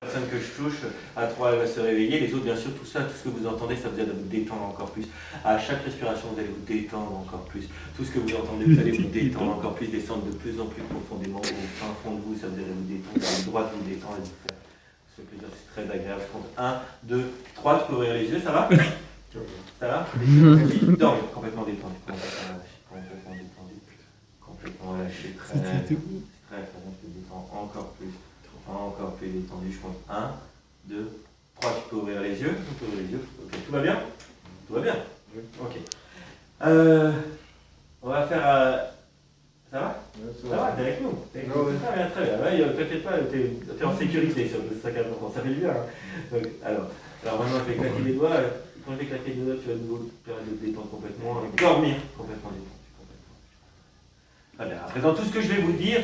Personne que je touche, à 3 elle va se réveiller, les autres bien sûr, tout ça, tout ce que vous entendez, ça vous aide à vous détendre encore plus. À chaque respiration, vous allez vous détendre encore plus. Tout ce que vous entendez, vous allez vous détendre encore plus, descendre de plus en plus profondément au fin fond de vous, ça vous aide à vous détendre, à droite vous détendre, et vous faire ce plaisir, c'est très agréable. Je compte 1, 2, 3, tu peux ouvrir les yeux, ça va? Ça va? Dors, complètement détendu, complètement détendu, complètement relâché, très bien, tu te détends encore plus. Encore plus détendu, je compte 1, 2, 3, tu peux ouvrir les yeux, ok, tout va bien? Tout va bien? Ok. On va faire... Ça va? Ça va, t'es avec nous? Très bien, très bien. T'inquiète pas, t'es en sécurité sur le sac à dos, ça fait du bien. Hein. Donc, alors maintenant, je vais claquer les doigts. Quand je vais claquer les doigts, tu vas nous permettre de te détendre complètement, dormir complètement détendu. Très bien. À présent, tout ce que je vais vous dire,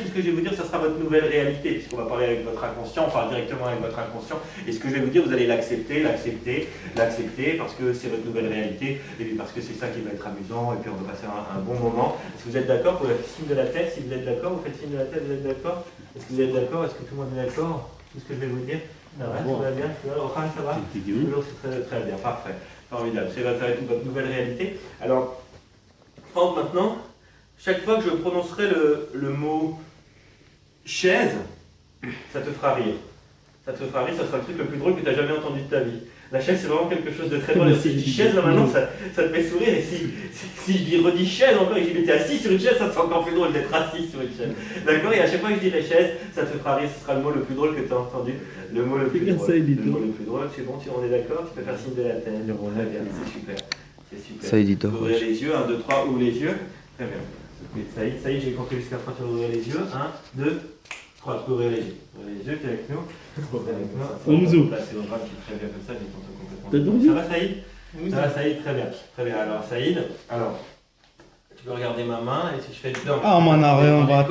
ça sera votre nouvelle réalité, puisqu'on va parler avec votre inconscient, on parle directement avec votre inconscient, et ce que je vais vous dire, vous allez l'accepter, parce que c'est votre nouvelle réalité, et puis parce que c'est ça qui va être amusant, et puis on va passer un bon moment. Est-ce que vous êtes d'accord? Vous faites signe de la tête, si vous êtes d'accord, vous faites signe de la tête, vous êtes d'accord? Est-ce que vous êtes d'accord? Est-ce que tout le monde est d'accord? Tout ce que je vais vous dire? Ça va, tout va bien? Rohan, ça va? Toujours, c'est très, très bien, parfait, formidable. Ça va être votre nouvelle réalité. Alors, Franck, maintenant, chaque fois que je prononcerai le mot chaise, ça te fera rire. Ça te fera rire, ça sera le truc le plus drôle que tu as jamais entendu de ta vie. La chaise, c'est vraiment quelque chose de très drôle. Si je dis chaise, là maintenant, ça te fait sourire. Et si je redis chaise encore et que je dis t'es assis sur une chaise, ça sera encore plus drôle d'être assis sur une chaise. D'accord? Et à chaque fois que je dirai chaise, ça te fera rire. Ce sera le mot le plus drôle que tu as entendu. Le mot le plus drôle. C'est bon, on est d'accord? Tu peux faire signe de la tête. Très bien, c'est super. C'est super. Ça édite. Ouvrir les yeux, 1, 2, 3, ouvre les yeux. Très bien. Saïd, j'ai compté jusqu'à 3, tu vas ouvrir les yeux. 1, 2, 3, tu peux ouvrir les yeux. Ouvrir les yeux, tu es avec nous. Omzou. Là, c'est Omar qui est très bien comme ça, détends-toi complètement. Ça va, Saïd? Ça va, Saïd? Très bien. Très bien. Alors, Saïd, tu peux regarder ma main et si je fais dedans. Ah, man, on va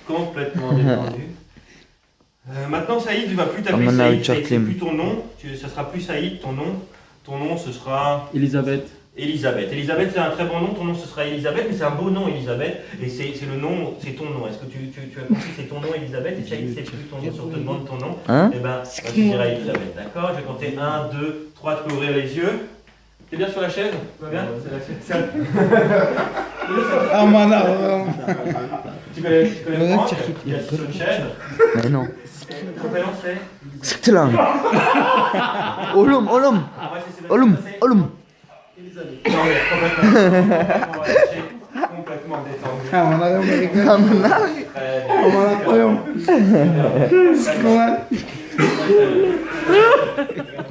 complètement détendu. Maintenant, Saïd, tu ne vas plus t'appeler Saïd. C'est plus ton nom. Ça sera plus Saïd, ton nom. Ton nom, ce sera. Elisabeth. Elisabeth, c'est un très bon nom, ton nom ce sera Elisabeth, mais c'est un beau nom Elisabeth, et c'est le nom, c'est ton nom. Est-ce que tu as compris, c'est ton nom Elisabeth, et si c'est plus ton nom, si on te demande ton nom, eh ben, tu diras Elisabeth, d'accord? Je vais compter 1, 2, 3, tu peux ouvrir les yeux. T'es bien sur la chaise? Tout va bien? C'est la chaise. Ah, man, tu connais Franck, qui est assis sur une chaise? Mais non. Ton prénom c'est? C'était là. Olum. Elisabeth. Non, mais complètement détendu. Ah,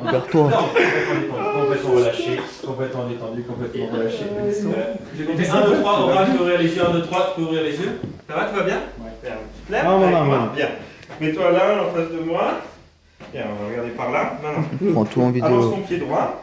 Ouvre-toi. Complètement relâché, complètement détendu, complètement relâché. J'ai compté 1, 2, 3, Aura, tu peux ouvrir les yeux, 1, 2, 3, tu peux ouvrir les yeux. Ça va, tout va bien? Ouais. Tu te lèves? Bien. Mets-toi là, en face de moi. Bien, on va regarder par là. Non. Prends tout en vidéo. Avance ton pied droit.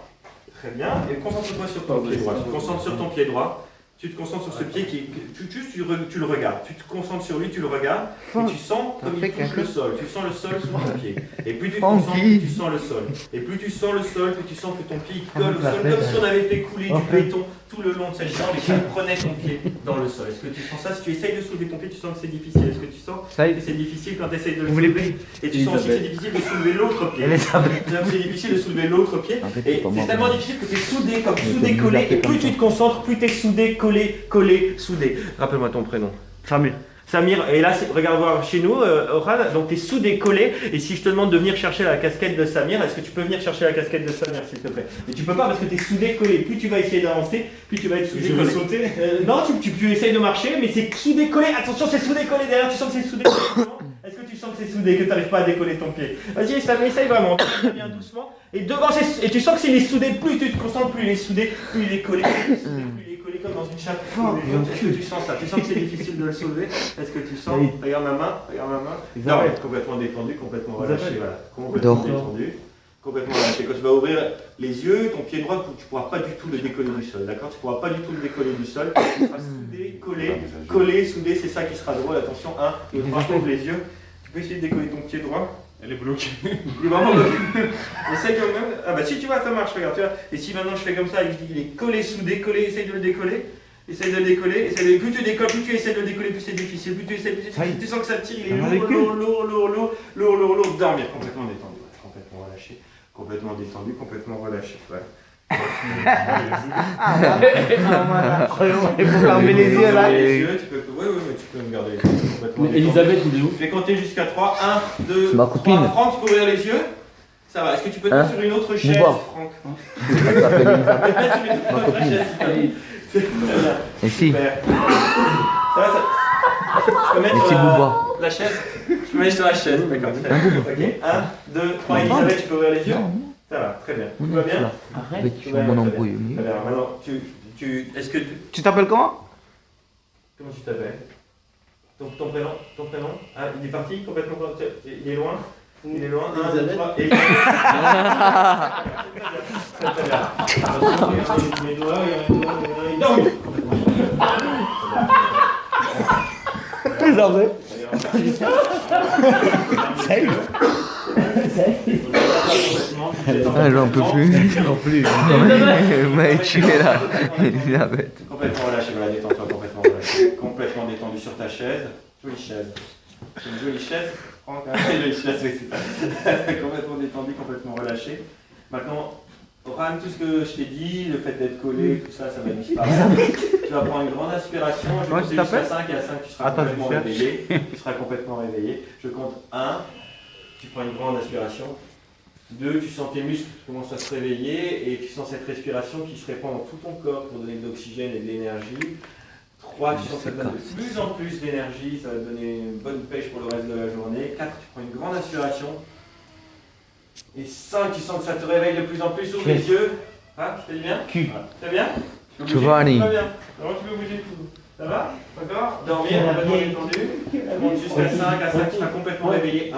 Très bien. Et concentre-toi sur ton pied droit. Tu te concentres sur ton pied droit. Tu te concentres sur ce pied qui. Tu le regardes. Tu te concentres sur lui, tu le regardes. Et tu sens comme il touche le sol. Tu sens le sol sous ton pied. Et plus tu te concentres, plus tu sens le sol. Et plus tu sens le sol, plus tu sens que ton pied colle au sol. Comme si on avait fait couler du béton tout le long de cette jambe et que ça prenait ton pied dans le sol. Est-ce que tu sens ça? Si tu essayes de soulever ton pied, tu sens que c'est difficile. Est-ce que tu sens que c'est difficile quand tu essayes de le soulever? Et tu sens aussi que c'est difficile de soulever l'autre pied. C'est difficile de soulever l'autre pied. Et c'est tellement difficile que tu es soudé, comme soudé, collé. Et plus tu te concentres, plus tu es soudé, collé, soudé. Rappelle-moi ton prénom. Samir, et là, regarde voir chez nous, Orhan, donc tu es soudé, collé, et si je te demande de venir chercher la casquette de Samir, est-ce que tu peux venir chercher la casquette de Samir, s'il te plaît? Mais tu peux pas parce que tu es soudé, collé. Plus tu vas essayer d'avancer, plus tu vas être soudé, collé. Je vais sauter? Non, tu essayes de marcher, mais c'est soudé, collé. Attention, c'est soudé, collé. Derrière, tu sens que c'est soudé, collé. Est-ce que tu sens que c'est soudé, que tu n'arrives pas à décoller ton pied? Vas-y, Samir, essaye vraiment. Bien doucement. Et devant, et tu sens que s'il est soudé, plus tu te concentres, plus il est soudé, plus il est collé. Comme dans une chape. Est-ce que tu sens ça? Tu sens que c'est difficile de le soulever? Est-ce que tu sens? Regarde ma main. Non, complètement détendu, complètement relâché. Voilà. Complètement détendu, complètement relâché. Quand tu vas ouvrir les yeux, ton pied droit, tu ne pourras pas du tout le décoller du sol. D'accord? Tu ne pourras pas du tout le décoller du sol. Tu seras soudé, collé, soudé. C'est ça qui sera drôle. Attention, 1, 2, 3, ouvre les yeux. Tu peux essayer de décoller ton pied droit? Elle est bloquée. Il est vraiment bloqué. Essaye quand même. Ah bah si tu vois, ça marche, regarde. Tu vois. Et si maintenant je fais comme ça et que je dis il est collé, soudé, collé, essaye de le décoller. Essaye de décoller. Plus tu décolles, plus tu essaies de décoller, plus c'est difficile. Plus tu essaies, tu sens que ça tire, il est lourd. Dormir, complètement détendu. Complètement relâché. Complètement détendu, complètement relâché. Ouais. Il faut fermer les yeux là. Les yeux, tu peux, oui, mais tu peux me garder les yeux complètement détendu. Elisabeth, il est où? Je vais compter jusqu'à 3. 1, 2, Ma 3. copine. Franck, tu peux ouvrir les yeux? Ça va. Est-ce que tu peux te mettre sur une autre chaise, Bouba. Franck? Ça s'appelle Elisabeth. Tu peux te mettre sur une autre copine. chaise, c'est très bien. Et si. Super. Ça va, ça. Je peux mettre Et si sur Bouba. la chaise? Je peux mettre sur la chaise, d'accord. Ok. 1, 2, 3. Elisabeth, tu peux ouvrir les yeux? Ça va, très bien. Tout va bien? Avec Tout va mon bien, embrouille. très bien. Maintenant, est-ce que Tu t'appelles comment? comment tu t'appelles? Ton prénom? Ah, il est parti complètement. Il est loin? Il est loin. 1, 2, 3. Et très bien. Mes doigts, il dort. Elisabeth. Ah, j'en peux plus. Non plus. Mais tu es là. Elisabeth. Complètement relâché, voilà, détends-toi, complètement relâché. Complètement détendu sur ta chaise. Jolie chaise. C'est une jolie chaise. Franck, hein, une jolie chaise, oui, c'est ça. Complètement détendu, complètement relâché. Maintenant, Oran, tout ce que je t'ai dit, le fait d'être collé, tout ça, ça va disparaître. Tu vas prendre une grande inspiration. Je vais compter jusqu'à 5 et à 5, tu seras complètement réveillé. Tu seras complètement réveillé. Je compte 1, tu prends une grande inspiration. 2, tu sens tes muscles qui commencent à se réveiller et tu sens cette respiration qui se répand dans tout ton corps pour donner de l'oxygène et de l'énergie. 3, tu sens que ça te donne de plus en plus d'énergie, ça va te donner une bonne pêche pour le reste de la journée. 4, tu prends une grande inspiration. Et 5, tu sens que ça te réveille de plus en plus, ouvre les yeux. Ah, je t'ai dit bien? Très bien? Tu vas, Annie. Très bien. Alors tu peux bouger tout. Ça va? D'accord? Dormir, complètement détendu. Monte jusqu'à 5, à 5, tu seras complètement réveillé. 1,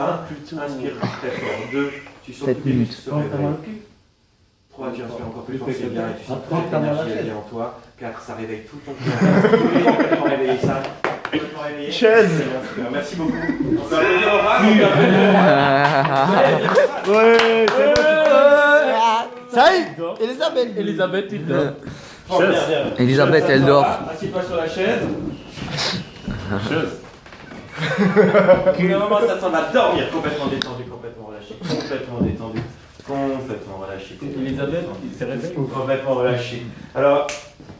inspire très fort. 2, tu sens que tes muscles se réveillent. 3, tu inspires encore plus fort, c'est bien. Et tu sens que cette énergie est bien en toi. 4, ça réveille tout ton corps. Complètement réveillé. 5, complètement réveillé. Chaise. Super, merci beaucoup. On peut applaudir Aura, on peut applaudir. Ouais, c'est bon. Ça y est, Elisabeth. Elisabeth, il dort. Elisabeth, elle dort. Assieds-toi sur la chaise. Pour le moment, ça s'en va dormir. Complètement détendu, complètement relâché. Complètement détendu. Complètement relâché. Elisabeth, il s'est réveillé. Complètement relâché. Alors,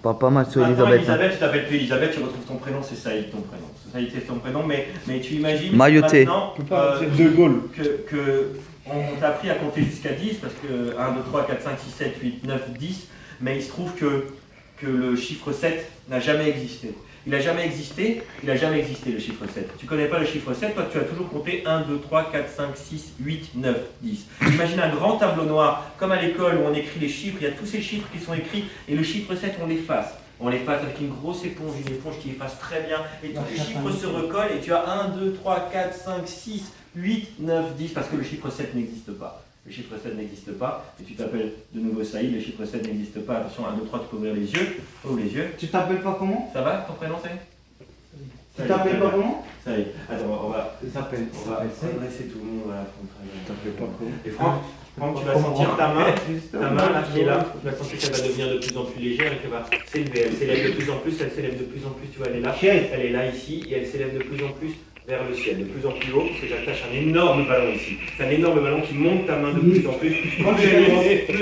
Pas mal sur maintenant, Elisabeth. Elisabeth, tu t'appelles plus Elisabeth, tu retrouves ton prénom, c'est Saïd ton prénom. Saïd, c'est ton prénom, mais tu imagines Mailloté. maintenant C'est De Gaulle. que on t'a appris à compter jusqu'à 10 parce que 1, 2, 3, 4, 5, 6, 7, 8, 9, 10, mais il se trouve que le chiffre 7 n'a jamais existé. Il n'a jamais existé le chiffre 7. Tu connais pas le chiffre 7, toi tu as toujours compté 1, 2, 3, 4, 5, 6, 8, 9, 10. Imagine un grand tableau noir, comme à l'école où on écrit les chiffres, il y a tous ces chiffres qui sont écrits et le chiffre 7 on l'efface. On l'efface avec une grosse éponge, une éponge qui efface très bien et tous les chiffres se recollent et tu as 1, 2, 3, 4, 5, 6, 8, 9, 10 parce que le chiffre 7 n'existe pas. Le chiffre 7 n'existe pas et tu t'appelles de nouveau Saïd, le chiffre 7 n'existe pas. Attention, 1, 2, 3, tu peux ouvrir les yeux. Ouvre les yeux. Tu t'appelles pas comment? Ça va ton prénom c'est? Tu t'appelles pas comment? Ça y est. Attends, on va s'appelle adresser tout le monde. Voilà, Tu t'appelles pas comment? et Franck, tu vas sentir ta main là qui est là, tu vas sentir qu'elle va devenir de plus en plus légère et qu'elle va s'élever. Elle s'élève de plus en plus, elle s'élève de plus en plus. Tu vois, elle est là, elle est là ici et elle s'élève de plus en plus vers le ciel, de plus en plus haut, parce que j'attache un énorme ballon ici. C'est un énorme ballon qui monte ta main de plus en plus. Plus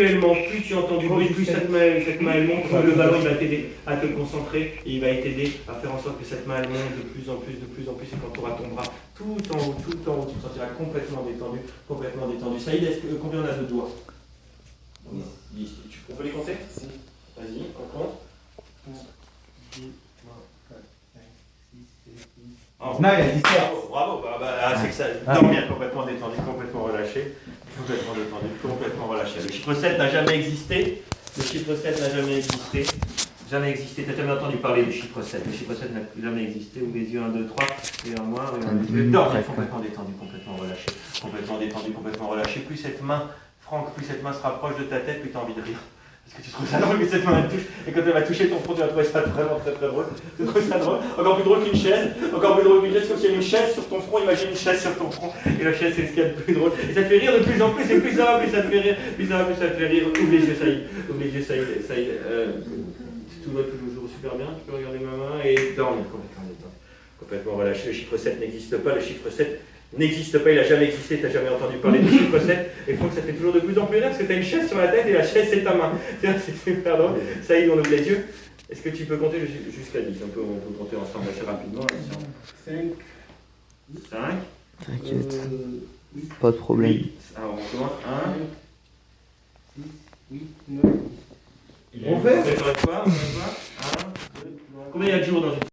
elle monte, plus tu entends du bruit, plus cette main elle monte, plus le ballon il va t'aider à te concentrer et il va t'aider à faire en sorte que cette main elle monte de plus en plus, et quand tu auras ton bras tout en haut, tu te sentiras complètement détendu, Saïd, combien on a de doigts? 10. On peut les compter? Vas-y, on compte. Oh, Non, il y a 17. Bravo, c'est que ça, dormir complètement détendu, complètement relâché, complètement relâché. Le chiffre 7 n'a jamais existé, jamais existé, tu n'as jamais entendu parler du chiffre 7, le chiffre 7 n'a jamais existé, ouvre les yeux, 1, 2, 3, et un moins, et un 2, dormir complètement détendu, complètement relâché, complètement relâché, plus cette main, Franck, plus cette main se rapproche de ta tête, plus tu as envie de rire. Parce que tu trouves ça drôle que cette main elle touche, et quand elle va toucher ton front, tu vas trouver ça vraiment très drôle. Tu trouves ça drôle, encore plus drôle qu'une chaise, comme s'il y a une chaise sur ton front, imagine une chaise sur ton front, et la chaise c'est ce qu'il y a de plus drôle. Et ça te fait rire de plus en plus, et plus ça va, plus ça te fait rire, Ouvre les yeux, Saïd, Tout va toujours super bien. Tu peux regarder ma main et dormir complètement détente. Complètement relâché. Le chiffre 7 n'existe pas. Le chiffre 7 n'existe pas. Il n'a jamais existé. Tu n'as jamais entendu parler du chiffre 7. Et il faut que ça fait toujours de plus en plus rire parce que tu as une chaise sur la tête et la chaise c'est ta main. C'est super drôle. Ça y est, on ouvre les yeux. Est-ce que tu peux compter jusqu'à 10? On peut compter ensemble assez rapidement. 5. 5. T'inquiète. Pas de problème. 8. Alors on commence. 1. 6, 8, 9. On fait quoi? Combien il y a de jours dans une